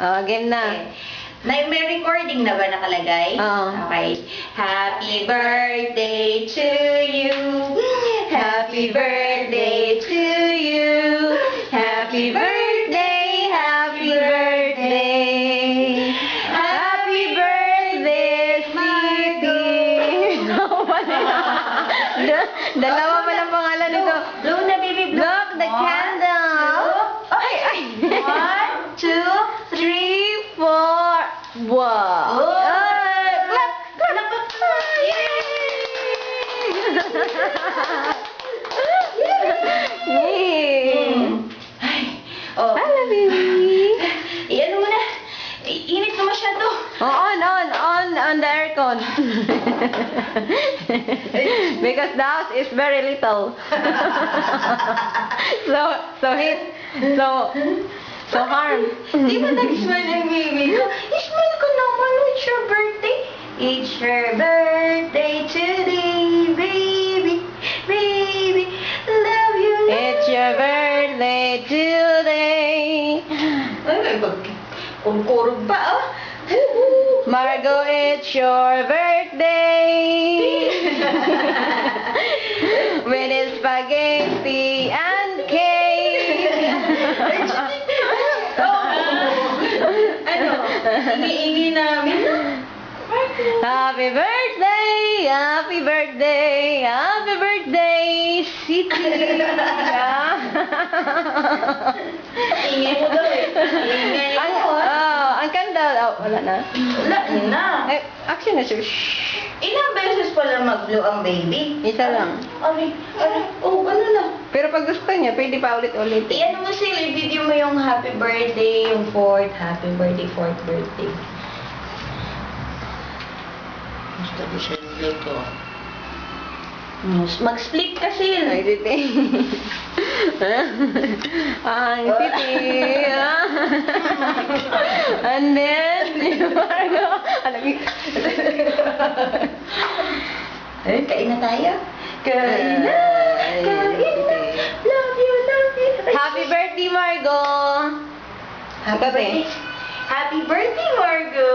Oh, game na. Okay. May recording na ba nakalagay? Oo. Okay. Happy birthday to you. Happy birthday to you. Happy birthday, happy birthday. Happy birthday, sweetie. Dalawa pa lang pangalan nito. Blow na, baby. Blow. Look, the candle. Ay. 1, 2, 3. 4. Wow. Oh. Clap. Clap. Yay. Ay. Oh. Hello, baby. Iyan mo na. Init na masyado. Oh, on the aircon. Because the house is very little. so heat, so harm. Di ba nag-smile ang baby ko? I-smile ko naman. It's your birthday. It's your birthday today, baby. Baby, love you. It's your birthday today. Ay, kurkurog pa, oh. Margo, it's your birthday. With its spaghetti and cake. Ano? Ingi-ingi namin. Happy birthday, happy birthday, happy birthday, City. Ingay mo daw eh. Ingay mo. Ang candle, wala na. Wala na. Eh, action na siya. Ilang beses pala mag-blow ang baby? Isa lang. Oh, ano na? Pero pag gusto niya, pwede pa ulit-ulit. I-ano mo sila, i-video mo yung happy birthday, yung happy birthday, 4th birthday. Gusto ko siya yung ko. Mag-split ka sila. Ay, titi. Ang titi. And then, Margo. Alamig. Eh, kain na tayo. Kain na. Kain na. Love you, love you. Happy birthday, Margo. Happy birthday. Happy birthday, Margo.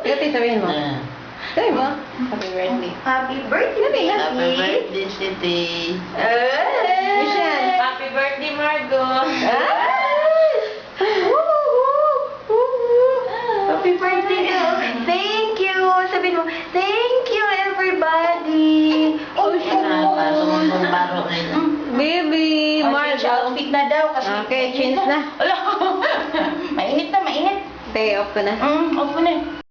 Gabi, sabihin mo. Ah. Sabihin mo. Happy birthday. Happy birthday, Happy birthday, City. Michelle. Happy birthday, Margo. Happy birthday. Thank you. Sabihin mo, thank you, everybody. Oh, Pasok mo ng baro kayo. Baby, Margo. Margo. Outfit na daw. Kasi Okay, change na. Ala, mainit na, mainit. Tay, off ko na. Off mo na.